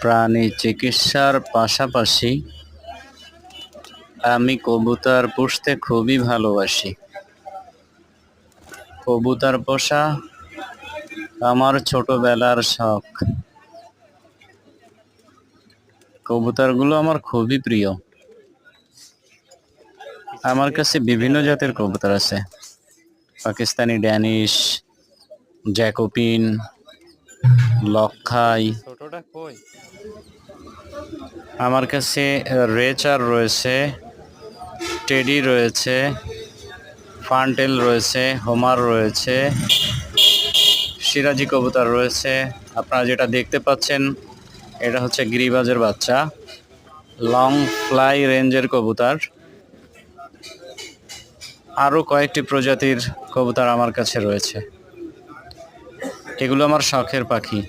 প্রাণী চিকিৎসার পাশাপাশি আমি কবুতর পুষতে খুবই ভালোবাসি। কবুতর পোষা আমার ছোটবেলার শখ। কবুতরগুলো আমার খুবই প্রিয়। আমার কাছে বিভিন্ন জাতের কবুতর আছে, পাকিস্তানি ড্যানিশ, জ্যাকোপিন, লক্ষাই। আমার কাছে রেচার রয়েছে, টেডি রয়েছে, ফান্টেল রয়েছে, হোমার রয়েছে, সিরাজি কবুতর রয়েছে। আপনারা যেটা দেখতে পাচ্ছেন এটা হচ্ছে গিরিবাজের বাচ্চা, লং ফ্লাই রেঞ্জের কবুতর। আরও কয়েকটি প্রজাতির কবুতর আমার কাছে রয়েছে। এগুলো আমার শখের পাখি।